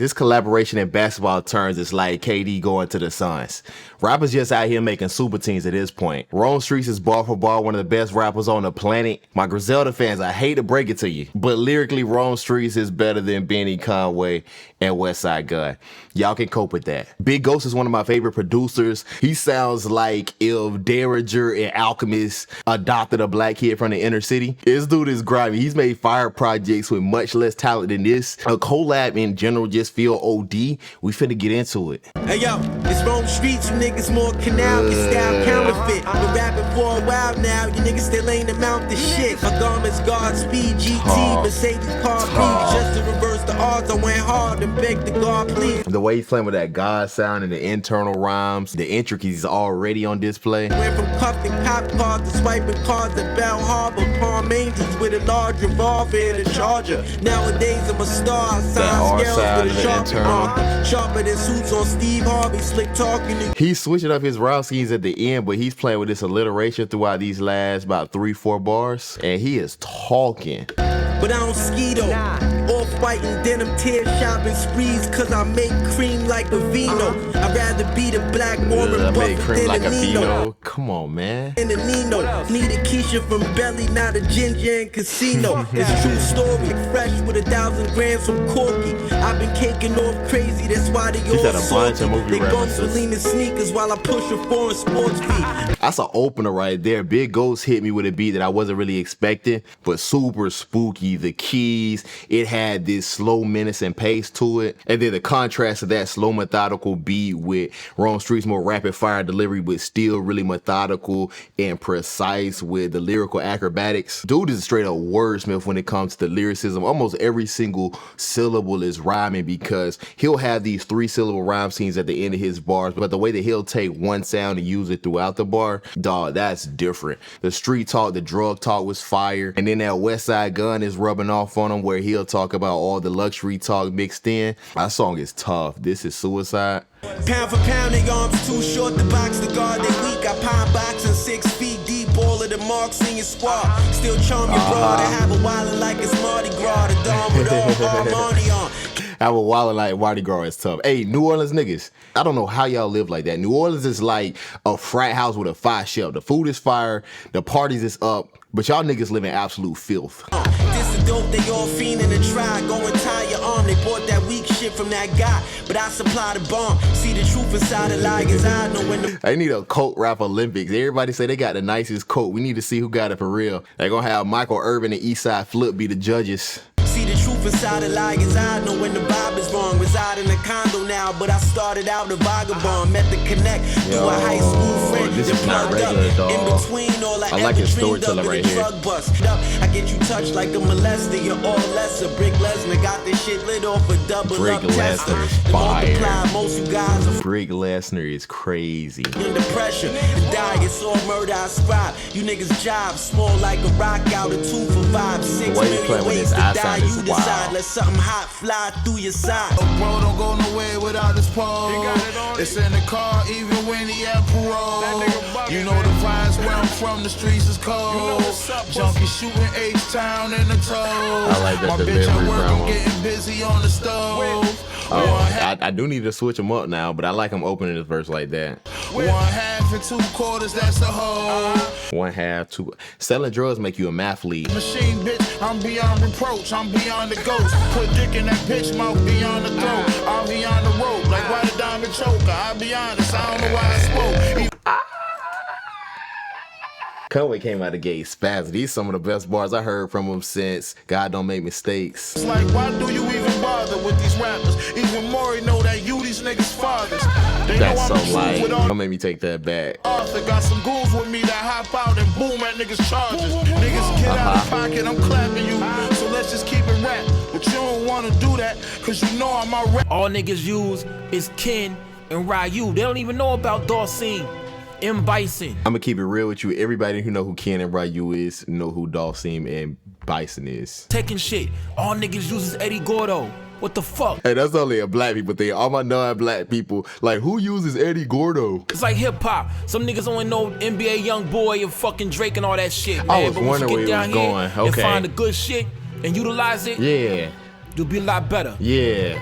This collaboration in basketball terms is like KD going to the Suns. Rappers just out here making super teams at this point. Streetz is bar for bar one of the best rappers on the planet. My Griselda fans, I hate to break it to you, but lyrically, Streetz is better than Benny, Conway, and Westside Gunn. Y'all can cope with that. Big Ghost is one of my favorite producers. He sounds like if Derringer and Alchemist adopted a black kid from the inner city. This dude is grimy. He's made fire projects with much less talent than this. A collab in general just feel OD. We finna get into it. Hey yo, it's Streetz, you niggas more canal, your style counterfeit. Been rapping for a while now, you niggas still ain't amount to shit. My garments Godspeed, GT, Mercedes car beat. Just to reverse the odds, I went hard and begged the God please. The way he's playing with that God sound and the internal rhymes, the intricacies already on display. Went from cuffing cop cars to swiping cars at Bell Harbor, Palm Angels with a large revolver and a charger. Nowadays I'm a star, I sign scales with a sharper arm. Sharper than suits on Steve Harvey, slick talking. He's switching up his rhyme schemes at the end, but he's playing with this alliteration throughout these last about 3-4 bars, and he is talking. But I don't ski though. Off-white and denim tear shopping sprees, cause I make cream like a vino. I'd rather be the black Warren Buffett than like a Nino. Come on, man. And a Nino. Need a Keisha from Belly, not a ginger in casino. It's a true story. Fresh with 1,000 grams from Corky. I've been caking off crazy, that's why they all salty. They gon' Selena sneakers while I push a foreign sports beat. That's an opener right there. Big Ghost hit me with a beat that I wasn't really expecting, but super spooky. The keys, it had this slow menacing pace to it, and then the contrast of that slow methodical beat with Streetz more rapid fire delivery, but still really methodical and precise with the lyrical acrobatics. Dude is a straight up wordsmith when it comes to the lyricism. Almost every single syllable is rhyming because he'll have these 3-syllable rhyme schemes at the end of his bars, but the way that he'll take one sound and use it throughout the bar, dog, that's different. The street talk, the drug talk was fire, and then that Westside Gunn is rubbing off on him where he'll talk about all the luxury talk mixed in. My song is tough. This is Suicide. Pound for pound, they arms too short to box the guard. They weak. I pound boxing 6 feet deep. All of the marks in your squad. Still charm your broad. I have a wildin' like it's Mardi Gras. The dawn with all Armani on. Have a wildin' like Mardi Gras is tough. Hey, New Orleans niggas, I don't know how y'all live like that. New Orleans is like a frat house with a fire shelf. The food is fire, the parties is up, but y'all niggas live in absolute filth. This is dope, they all fiending to try. Go and tie your arm, they bought that weak shit from that guy, but I supply the bomb. See the truth inside the liars, I know when the... They need a coat rap Olympics. Everybody say they got the nicest coat. We need to see who got it for real. They're gonna have Michael Irvin and Eastside Flip be the judges. See the truth inside the liars, I know when the vibe is wrong. Reside in a condo now, but I started out a vagabond. Met the connect through a high school friend. This is not regular, dog. In between all I like his storyteller right here. Bust. I get you touched like a molester, you're all lesser. Brick Lesnar got this shit lit off a double Brick up Lesnar is fire. Most you guys are Brick Lesnar is crazy. Under pressure, the diet's all murder I scribe. You niggas job small like a rock out, a 2 for 5, 6 million ways to die. You decide, let something hot fly through your side. A bro don't go nowhere without his pole. It's in the car even when he at parole. You know the vibes where I'm from, the streets is cold. Junkie shooting H-Town in the toe. I like that. My bitch at work, I'm getting busy on the stove. I do need to switch him up now, but I like him opening his verse like that. 1/2 and 2 quarters, that's the whole. 1/2, 2. Selling drugs make you a mathlete. Machine bitch, I'm beyond reproach, I'm beyond the ghost. Put dick in that bitch mouth beyond the throat. I'm beyond the rope, like why the diamond choker. I'll be honest, I don't know why I spoke. Conway came out the gate spazzing. These some of the best bars I heard from him since God Don't Make Mistakes. It's like, why do you even bother with these rappers? Even Maury know that you these niggas fathers. They That's know I'm so light. with all Don't make me take that back. Arthur got some goons with me that hop out and boom at niggas charges. Niggas get out of pocket, I'm clapping you. So let's just keep it rap. But you don't wanna do that, cause you know I'm a rap. All niggas use is Ken and Ryu. They don't even know about Dawson. M. Bison. I'm gonna keep it real with you. Everybody who know who Ken and Ryu is know who Dawson and Bison is. Taking shit. All niggas uses Eddie Gordo. What the fuck? Hey, that's only a black people thing. All my non-black people, like, who uses Eddie Gordo? It's like hip hop. Some niggas only know NBA Youngboy and fucking Drake and all that shit, man. I was wondering where he was going. And find the good shit and utilize it, Yeah. you'll be a lot better. Yeah.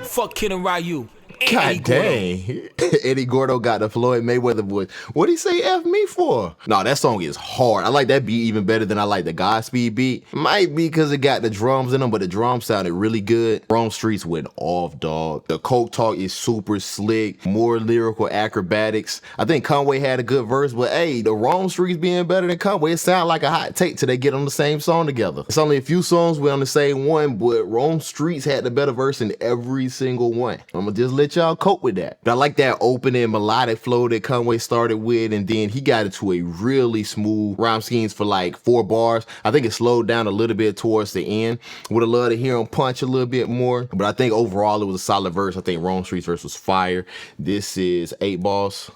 Fuck Kid and Ryu. God dang. Eddie Gordo got the Floyd Mayweather voice. What'd he say F me for? No, that song is hard. I like that beat even better than I like the Godspeed beat. Might be because it got the drums in them, but the drums sounded really good. Rome Streetz went off, dog. The Coke talk is super slick. More lyrical acrobatics. I think Conway had a good verse, but hey, the Rome Streetz being better than Conway, it sound like a hot take till they get on the same song together. It's only a few songs we're on the same one, but Rome Streetz had the better verse in every single one. I'm gonna just let y'all cope with that. But I like that opening melodic flow that Conway started with, and then he got into a really smooth rhyme schemes for like 4 bars. I think it slowed down a little bit towards the end. Would have loved to hear him punch a little bit more, but I think overall it was a solid verse. I think Rome Streetz verse was fire. This is 8 Balls.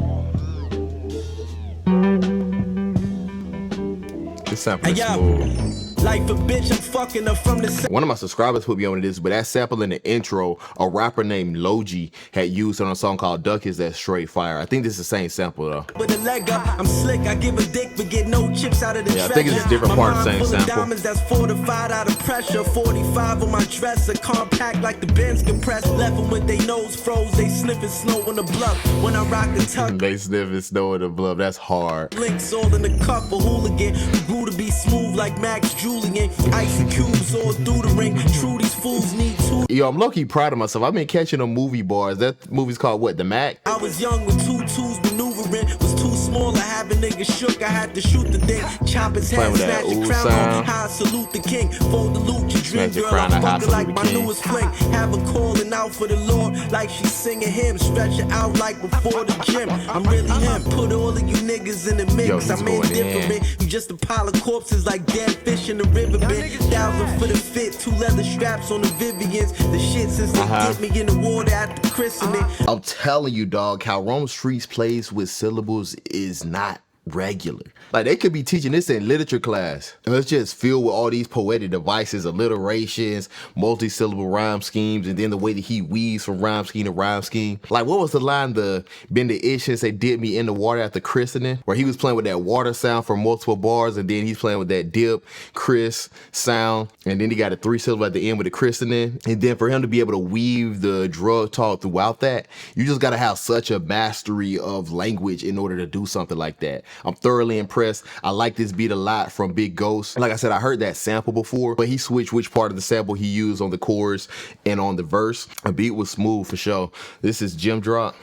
This sample is smooth. Like a bitch, I'm fucking her from the One of my subscribers put me on this, but that sample in the intro, a rapper named Logi had used on a song called Duck Is That Straight Fire. I think this is the same sample though. With a leg up, I'm slick, I give a dick but get no chips out of the I think it's a different part of the same sample. Diamonds that's fortified out of pressure, 45 on my dresser, compact like the Benz compressed. Left them with their nose froze, they sniffing snow on the bluff. When I rock the tuck, they sniffing snow in the bluff. That's hard. Links all in the cup for hooligan, who grew to be smooth like Max Julian. Icy cubes all through the ring. True, these fools need two. Yo, I'm low-key proud of myself. I've been catching them movie bars. That movie's called what? The Mac? I was young with 2 tools maneuvering. Was too small, I have a nigga shook. I had to shoot the thing. Chop his head, smash the crown on. How I salute the king. Fold the loot, you dream, girl. I'm fucking like my newest fling. Have her calling out for the Lord like she's singing him. Stretch it out like before the gym. I'm really him. Put all of you niggas in the mix. I'm indifferent. You just a pile of corpses like dead fish in the riverbed. 1,000 for the fit, 2 leather straps on the Vivians. The shit since they get me in the water at the christening. I'm telling you, dog, how Rome Streetz plays with syllables is not regular. Like, they could be teaching this in literature class. And it's just filled with all these poetic devices, alliterations, multi-syllable rhyme schemes, and then the way that he weaves from rhyme scheme to rhyme scheme. Like, what was the line, the bend the itch since they dip me in the water at the christening, where he was playing with that water sound for multiple bars, and then he's playing with that dip, Chris sound, and then he got a 3-syllable at the end with the christening. And then for him to be able to weave the drug talk throughout that, you just gotta have such a mastery of language in order to do something like that. I'm thoroughly impressed. I like this beat a lot from Big Ghost. Like I said, I heard that sample before, but he switched which part of the sample he used on the chorus and on the verse. The beat was smooth for sure. This is Gym Drop.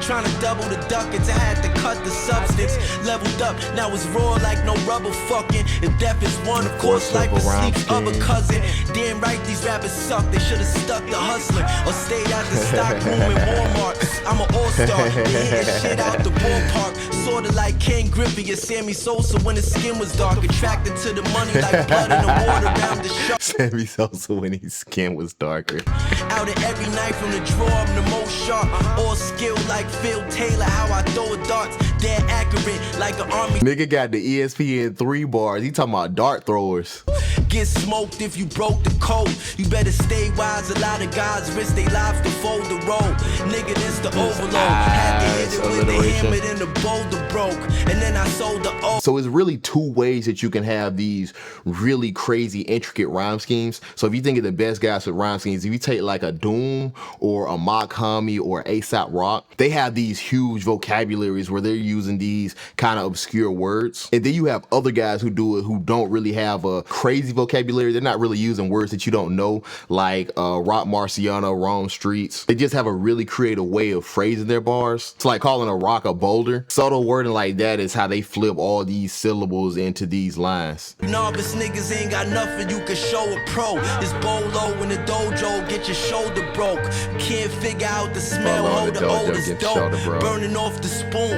Trying to double the ducats, I had to cut the substance. Leveled up, now it's raw like no rubber fucking. If death is one, of course life is sleep's other cousin. Damn right, these rappers suck. They should have stuck to hustling or stayed at the stock room in Walmart. I'm an all-star, they hit shit out the ballpark. Sorta like Ken Griffey or Sammy Sosa when his skin was dark. Attracted to the money like blood in the water around the shop. Sammy Sosa when his skin was darker. Out of every night from the draw, I'm the most sharp. All skill like Phil Taylor, how I throw a darts. Dead accurate like an army. Nigga got the ESPN 3 bars. He talking about dart throwers. Get smoked if you broke the code. You better stay wise. A lot of guys risk their lives to fold the road. Nigga, this the overload. Had to hit it with the hammer, then the boulder broke. And then I sold the O. So it's really 2 ways that you can have these really crazy, intricate rhyme schemes. So if you think of the best guys with rhyme schemes, if you take like a Doom or a Mock Homie or A$AP Rock, they have these huge vocabularies where they're using these kind of obscure words. And then you have other guys who do it who don't really have a crazy vocabulary. They're not really using words that you don't know, like Rock Marciano, Rome Streetz. They just have a really creative way of phrasing their bars. It's like calling a rock a boulder. Subtle wording like that is how they flip all these syllables into these lines. Novice niggas ain't got nothing you can show a pro. It's bolo in the dojo, get your shoulder broke. Can't figure out the smell, hold the oldest dope. Burning off the spoon.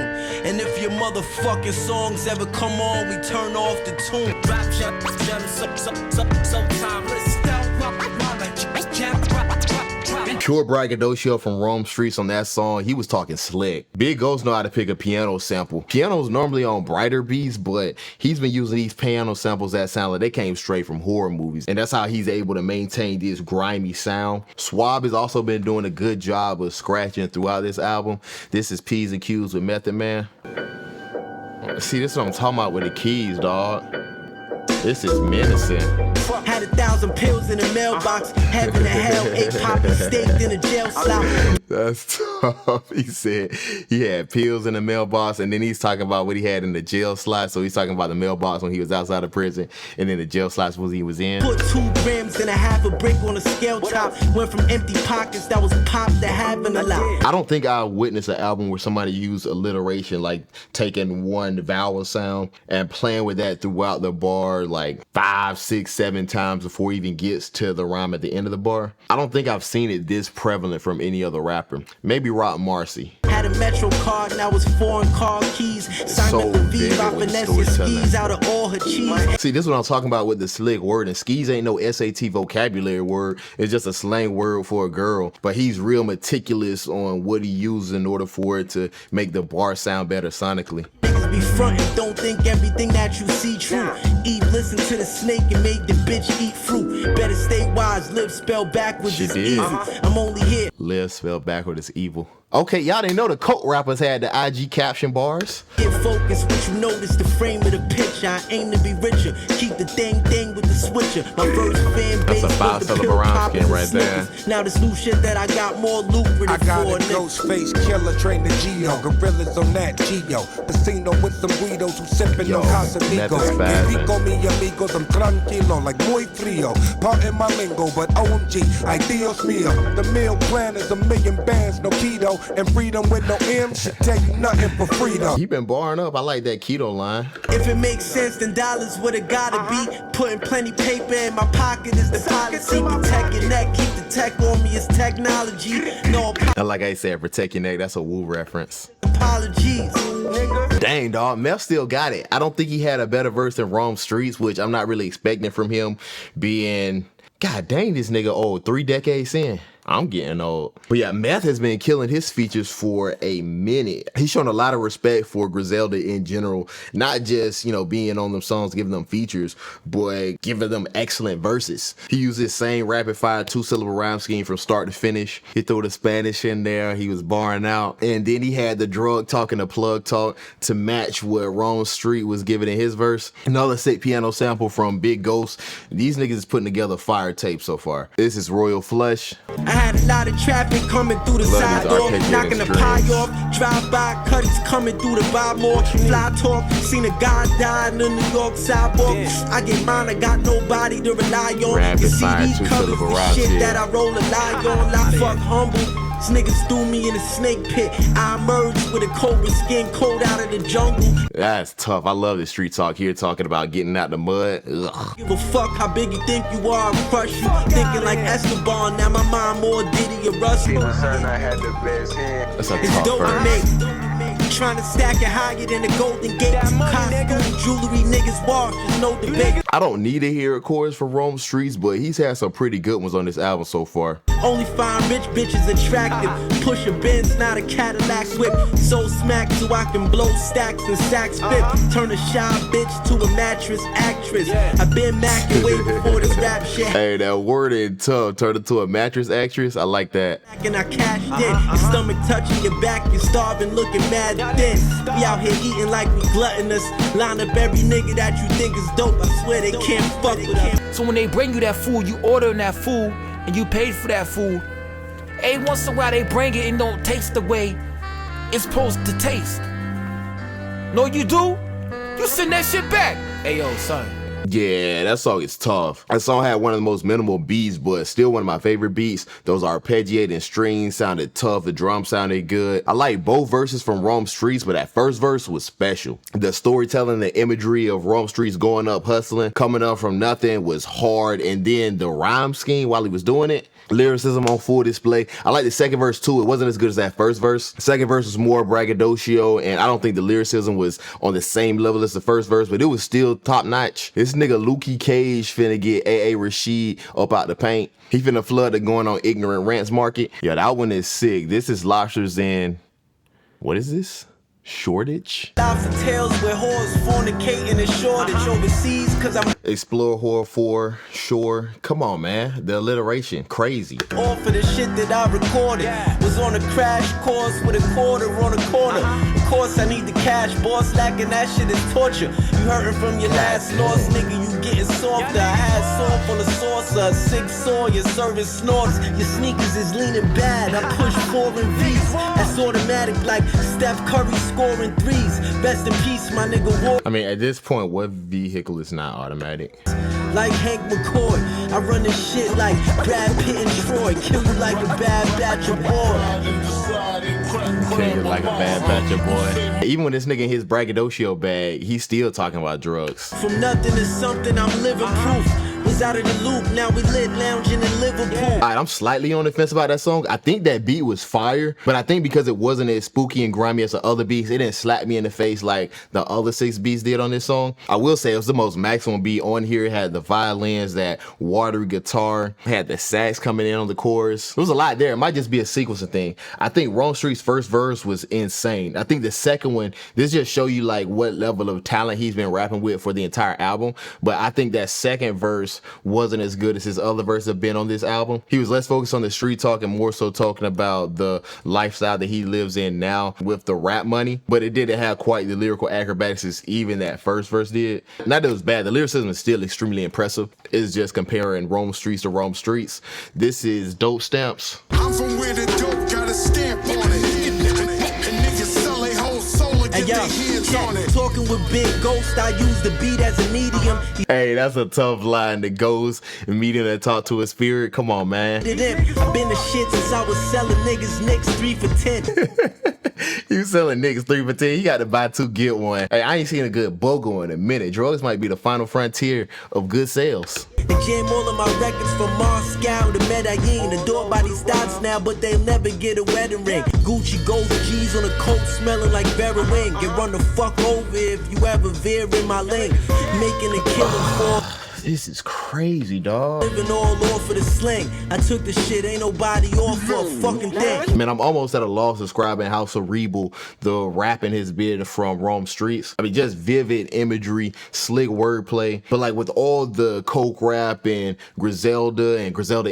And if your motherfucking songs ever come on, we turn off the tune. Pure braggadocio from Rome Streetz on that song. He was talking slick. Big Ghost know how to pick a piano sample. Piano's normally on brighter beats, but he's been using these piano samples that sound like they came straight from horror movies. And that's how he's able to maintain this grimy sound. Swab has also been doing a good job of scratching throughout this album. This is P's and Q's with Method Man. See, this is what I'm talking about with the keys, dog. This is menacing. Had 1,000 Found some pills in the mailbox. Heaven to hell, 8 poppy staked in a jail slot. That's tough. He said he had pills in the mailbox, and then he's talking about what he had in the jail slot. So he's talking about the mailbox when he was outside of prison, and then the jail slots was he was in. Put 2 grams and a half a brick on a scale top. Went from empty pockets that was popped to having a lot. I don't think I witnessed an album where somebody used alliteration, like taking one vowel sound and playing with that throughout the bar like 5, 6, 7 times before he even gets to the rhyme at the end of the bar. I don't think I've seen it this prevalent from any other rapper. Maybe Rock Marcy. Had a Metro card, now it's foreign car keys. Signed So up the V, big I with finesse your storytelling. skis out of all her cheese. See, this is what I'm talking about with the slick word. And skis ain't no SAT vocabulary word. It's just a slang word for a girl. But he's real meticulous on what he uses in order for it to make the bar sound better sonically. Niggas be frontin', don't think everything that you see true. Eve listened to the snake and made the bitch eat fruit. Better stay wise, live spelled backwards She is did. evil. I'm only here. Live spelled backward is evil. Okay, y'all didn't know the Coke rappers had the IG caption bars? Get focused, what you notice, the frame of the picture. I aim to be richer. Keep the thing with the switcher. My first fan base That's a was the 5 pill round poppers skin and right there. Snickers. Now this new shit that I got more lucrative I got for a niggas. ghost face killer trained to Geo. Gorillas on that Geo. Casino with some Guidos who sippin' Yo, on Casamigos. Meth is fast, man. Pico mi amigos, I'm tranquilo, like muy frio. Pardon my lingo, but OMG, ay Dios mío. The meal plan is 1,000,000 bands, no keto. And freedom with no M should tell you nothing for freedom. He been barring up. I like that keto line. If it makes sense, then dollars would it gotta be. Putting plenty paper in my pocket is the policy. Protect your neck, keep the tech on me, it's technology. No And like I said, protect your neck. That's a Woo reference. apologies. Dang, dog. Meth still got it. I don't think he had a better verse than Streetz, which I'm not really expecting from him being... God dang, this nigga old. 3 decades in. I'm getting old. But yeah, Meth has been killing his features for a minute. He's shown a lot of respect for Griselda in general, not just, you know, being on them songs, giving them features, but giving them excellent verses. He used his same rapid fire 2-syllable rhyme scheme from start to finish. He threw the Spanish in there. He was barring out. And then he had the drug talk and the plug talk to match what Rome Street was giving in his verse. Another sick piano sample from Big Ghost. These niggas is putting together fire tape so far. This is Royal Flush. I had a lot of traffic coming through the Love side these door, arpeggiated knocking the strings. pie off. Drive by, cutties coming through the bar more. Fly talk, seen a guy die in the New York sidewalk. I get mine, I got nobody to rely on. Rapid You see fire, these covers, 2-syllable the rhymes, shit yeah. that I roll a lie on. Like fuck humble. These niggas threw me in a snake pit. I emerged with a cobra skin cold out of the jungle. That's tough. I love this street talk here, talking about getting out the mud. Ugh. Give a fuck how big you think you are, I'll crush you. Thinking like Esteban, now my mind more Diddy or Russell. That's a It's tough dope verse. to make. Trying to stack it higher than the Golden Gate. Costume, jewelry, niggas wash, there's no debate. I don't need to hear a chorus from Rome Streetz, but he's had some pretty good ones on this album so far. Only find rich bitches attractive. Push a Benz, not a Cadillac whip. So smack so I can blow stacks and sacks flip. Turn a shy bitch to a mattress actress. I've been macking way before this rap shit. Hey, that word in tough, turned into a mattress actress. I like that. And I cashed in. Your stomach touching your back, you're starving, looking mad thin. We out here eating like we gluttonous. Line up every nigga that you think is dope. I swear they can't fuck with us. So when they bring you that food, you ordering that food, and you paid for that food. Every once in a while they bring it and don't taste the way it's supposed to taste. No, you do? You send that shit back. Hey yo, son. Yeah, that song is tough. That song had one of the most minimal beats, but still one of my favorite beats. Those arpeggiating strings sounded tough. The drum sounded good. I like both verses from Rome Streetz, but that first verse was special. The storytelling, the imagery of Rome Streetz going up, hustling, coming up from nothing was hard. And then the rhyme scheme while he was doing it, lyricism on full display. I like the second verse too. It wasn't as good as that first verse. The second verse was more braggadocio, and I don't think the lyricism was on the same level as the first verse, but it was still top notch. This nigga Lukey Cage finna get A.A. Rashid up out the paint. He finna flood the going on ignorant rants market. Yeah, that one is sick. This is Lobsters In... What is this? Shoreditch? Lobster tails where whores fornicating in Shoreditch overseas, cause I'm Explore Horror 4, Shore. Come on, man. The alliteration, crazy. all for the shit that I recorded. Was on a crash course with a quarter on a corner. course, I need the cash. Boss lacking, that shit is torture. You hurting from your last loss, nigga, you getting softer. I had soft on the saucer, 6 saw, your service snorts. Your sneakers is leaning bad, I push 4 and V's. That's automatic like Steph Curry scoring 3s. Rest in peace, my nigga War. I mean, at this point, what vehicle is not automatic? Like Hank McCoy, I run this shit like Brad Pitt and Troy. Kill you like a bad batch of boy. Kill you like a bad batch of boy. Even when this nigga in his braggadocio bag, he's still talking about drugs. From nothing to something, I'm living proof. Was out of the loop, now we lit lounging in Liverpool. Alright, I'm slightly on the fence about that song. I think that beat was fire, but I think because it wasn't as spooky and grimy as the other beats, it didn't slap me in the face like the other 6 beats did on this song. I will say it was the most maximum beat on here. It had the violins, that watery guitar, it had the sax coming in on the chorus. There was a lot there. It might just be a sequencing thing. I think Wrong Street's first verse was insane. I think the second one, this just show you like what level of talent he's been rapping with for the entire album. But I think that second verse wasn't as good as his other verses have been on this album. He was less focused on the street talk and more so talking about the lifestyle that he lives in now with the rap money, but it didn't have quite the lyrical acrobatics as even that first verse did. Not that it was bad, the lyricism is still extremely impressive. It's just comparing Rome Streetz to Rome Streetz. This is Dope Stampz. I'm from where the dope got a stamp on it. And niggas sell their whole soul and get their hands on it. Talking with Big Ghost, I use the beat as a medium. Hey, that's a tough line. The ghost medium that talk to a spirit. Come on, man. I've been the shit since I was selling niggas Knicks 3 for 10. You selling niggas 3 for 10. You got to buy 2, get 1. Hey, I ain't seen a good BOGO in a minute. Drugs might be the final frontier of good sales. They jam all of my records from Moscow to Medellin. Adored by these thoughts now, but they'll never get a wedding ring. Gucci gold G's on a coat smelling like Berwin. Get run the fuck over if you ever veer in my lane. Making a killing for. This is crazy, dog. Living all off for the sling. I took the shit, ain't nobody off for a fucking thing. Man, I'm almost at a loss describing how cerebral the rapping has been from Rome Streetz. I mean, just vivid imagery, slick wordplay. But like with all the coke rap and Griselda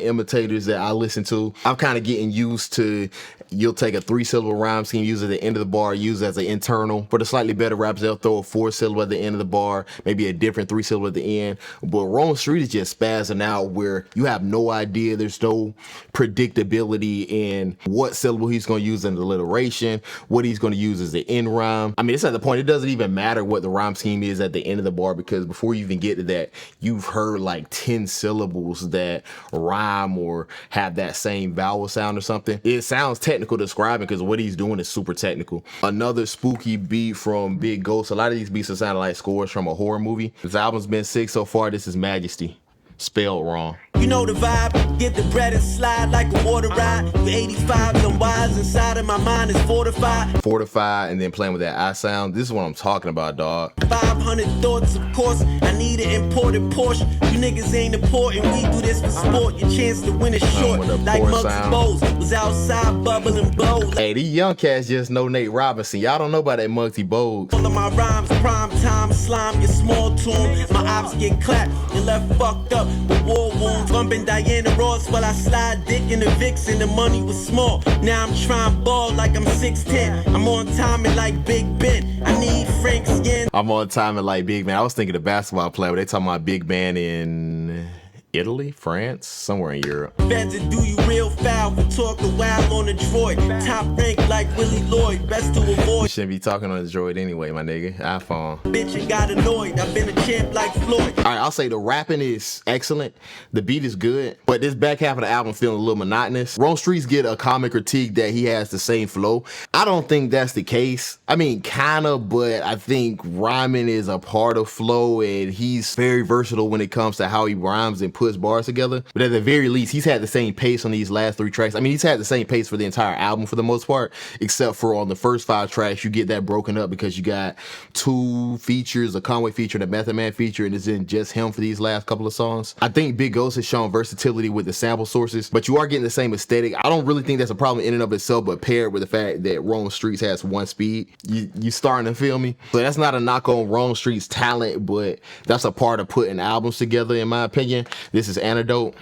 imitators that I listen to, I'm kind of getting used to. You'll take a 3-syllable rhyme scheme, use it at the end of the bar, use it as an internal. For the slightly better rappers, they'll throw a 4-syllable at the end of the bar, maybe a different 3-syllable at the end. But Rome Streetz is just spazzing out where you have no idea. There's no predictability in what syllable he's going to use in the alliteration, what he's going to use as the end rhyme. I mean, it's at the point, it doesn't even matter what the rhyme scheme is at the end of the bar, because before you even get to that, you've heard like 10 syllables that rhyme or have that same vowel sound or something. It sounds technical describing because what he's doing is super technical. Another spooky beat from Big Ghost. A lot of these beats are sounding like scores from a horror movie. This album's been sick so far. This is Majisty. Spelled wrong. You know the vibe, get the bread and slide like a water ride. You 85, them wise inside of my mind is fortified. Fortified and then playing with that I sound. This is what I'm talking about, dog. 500 thoughts, of course. I need an imported Porsche. You niggas ain't important. We do this for sport. Your chance to win is short. Like Muggsy Bowles was outside bubbling bold. Hey, these young cats just know Nate Robinson. Y'all don't know about that Muggsy Bowles. All of my rhymes, prime time, slime, your small tune. My ops get clapped and left fucked up with war wounds. Bumping Diana Ross while I slide dick in the Vixen. The money was small. Now I'm trying ball like I'm 6'10". I'm on timing like Big Ben. I need Frank Skin. I'm on timing like Big Ben. I was thinking of basketball player, but they talking about Big Ben in Italy, France, somewhere in Europe. Feds to do you real foul for talking wild on the droid. Top rank like Willie Lloyd, best to avoid. You shouldn't be talking on the droid anyway, my nigga. iPhone. Bitch, and got annoyed. I've been a champ like Floyd. All right, I'll say the rapping is excellent. The beat is good, but this back half of the album feeling a little monotonous. Rome Streetz get a common critique that he has the same flow. I don't think that's the case. I mean, kinda, but I think rhyming is a part of flow, and he's very versatile when it comes to how he rhymes and puts bars together. But at the very least, he's had the same pace on these last 3 tracks. I mean, he's had the same pace for the entire album for the most part, except for on the first 5 tracks, you get that broken up because you got 2 features, a Conway feature and a Method Man feature, and it's in just him for these last couple of songs. I think Big Ghost has shown versatility with the sample sources, but you are getting the same aesthetic. I don't really think that's a problem in and of itself, but paired with the fact that Rome Streetz has 1 speed, you starting to feel me? So that's not a knock on Rome Streetz' talent, but that's a part of putting albums together, in my opinion. This is Antidote.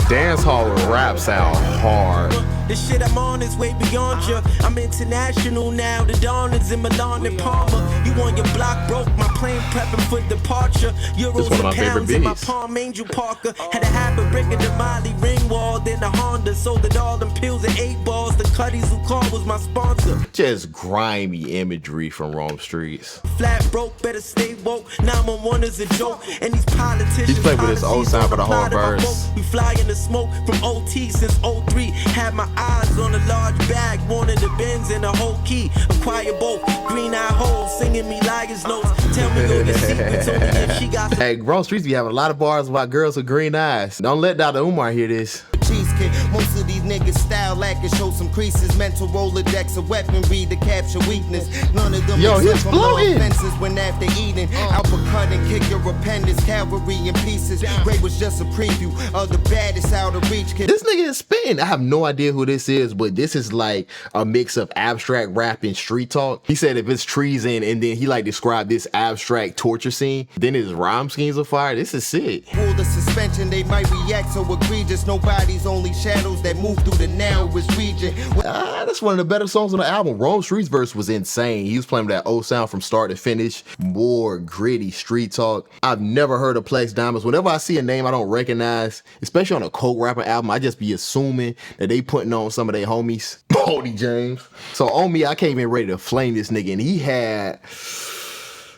Dance hall and rap sound hard. The shit I'm on is way beyond you. I'm international now. The Dawn is in Milan and Palma. You on your block broke, my plane prepping for departure. Euros and pounds in my Palm Angel Parker. Had a habit breaking the Molly ring wall, then the Honda. Sold it all them pills and 8 balls. The Cuddies who called was my sponsor. Just grimy imagery from Rome Streetz. Flat broke, better stay woke. 911 is a joke. And these politicians. He's playing with his old sound for the whole verse. We fly in the smoke from OT since 03. Had my eyes on a large bag, wanted the Benz and a whole key. Acquire both, green eye holes, singing me liars notes. Tell me all your secrets, only if she got. Hey, Rome Streetz be having a lot of bars about girls with green eyes. Don't let Dr. Umar hear this. Cheesecake. Most of these niggas style lack and show some creases. Mental Rolodex of weaponry to capture weakness. None of them he's floating. Offenses when after eating. Uppercut and kick your appendix, cavalry in pieces. Ray was just a preview of the baddest out of reach. This nigga is spitting. I have no idea who this is, but this is like a mix of abstract rap and street talk. He said if it's treason, and then he like described this abstract torture scene, then his rhyme schemes are fire. This is sick. Rule the suspension, they might react so egregious. Nobody's only shadows that move through the narrowest region. That's one of the better songs on the album. Rome Streetz verse was insane. He was playing with that old sound from start to finish. More gritty street talk. I've never heard of Plex Diamonds. Whenever I see a name I don't recognize, especially on a coke rapper album, I just be assuming that they putting on some of their homies. Bodie James. So on me, I came in ready to flame this nigga, and he had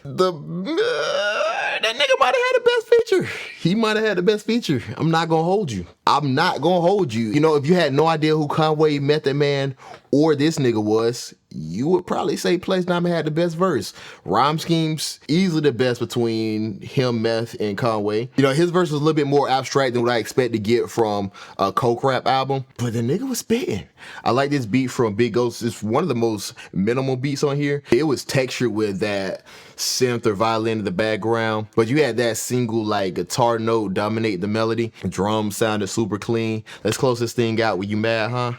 that nigga might have had the best feature. He might have had the best feature. I'm not gonna hold you. I'm not gonna hold you. You know, if you had no idea who Conway, Method Man, or this nigga was, you would probably say Plex Diamond had the best verse. Rhyme schemes, easily the best between him, Meth, and Conway. You know, his verse was a little bit more abstract than what I expect to get from a coke rap album, but the nigga was spitting. I like this beat from Big Ghost. It's one of the most minimal beats on here. It was textured with that synth or violin in the background, but you had that single like guitar note dominate the melody. The drums sounded super clean. Let's close this thing out with You Mad, Huh?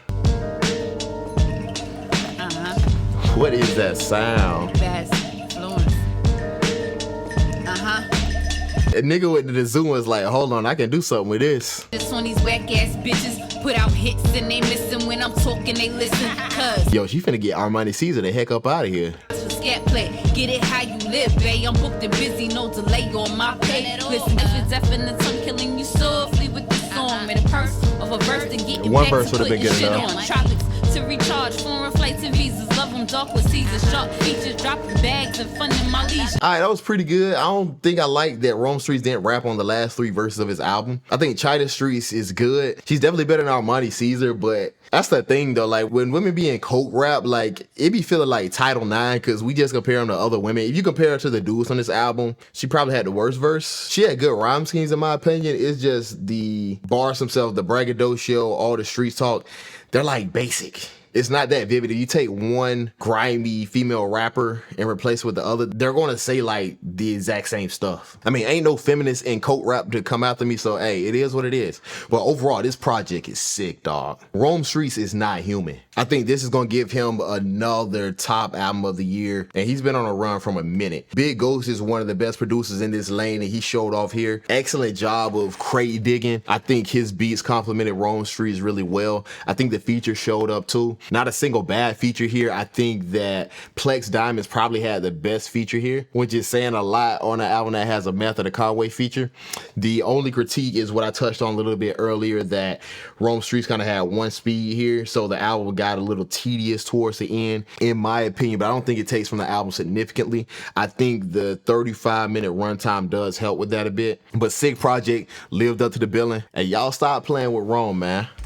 What is that sound? That's influence. A nigga went to the zoo and was like, hold on, I can do something with this. Just on these whack ass bitches, put out hits and they listen. When I'm talking, they listen. Cause yo, she finna get Armani Caesar the heck up out of here. scat play, get it how you live, babe. I'm booked and busy, no delay on my pay. Listen, if it's definite, I'm killing you softly with the song. And a purse of a verse and getting one back verse to would have been putting good shit enough. on. Tropics to recharge, foreign flights and visas. Love them dark with Caesar. Sharp features, dropping bags and fun in my leisure. All right, that was pretty good. I don't think I like that Rome Streetz didn't rap on the last 3 verses of his album. I think China Streetz is good. She's definitely better than Armani Caesar, but that's the thing though. Like when women be in coke rap, like it be feeling like Title IX because we just compare them to other women. If you compare her to the dudes on this album, she probably had the worst verse. She had good rhyme schemes in my opinion. It's just the bars themselves, the braggadocio, all the street talk, they're like basic. It's not that vivid. If you take one grimy female rapper and replace it with the other, they're going to say like the exact same stuff. I mean, ain't no feminist in coke rap to come after me, so hey, it is what it is. But overall, this project is sick, dog. Rome Streetz is not human. I think this is going to give him another top album of the year, and he's been on a run from a minute. Big Ghost is one of the best producers in this lane, and he showed off here. Excellent job of crate digging. I think his beats complemented Rome Streetz really well. I think the feature showed up too. Not a single bad feature here. I think that Plex Diamonds probably had the best feature here, which is saying a lot on an album that has a Method of Conway feature. The only critique is what I touched on a little bit earlier, that Rome Streetz kind of had one speed here, so the album got a little tedious towards the end, in my opinion, but I don't think it takes from the album significantly. I think the 35-minute runtime does help with that a bit, but sick project, lived up to the billing, and y'all stop playing with Rome, man.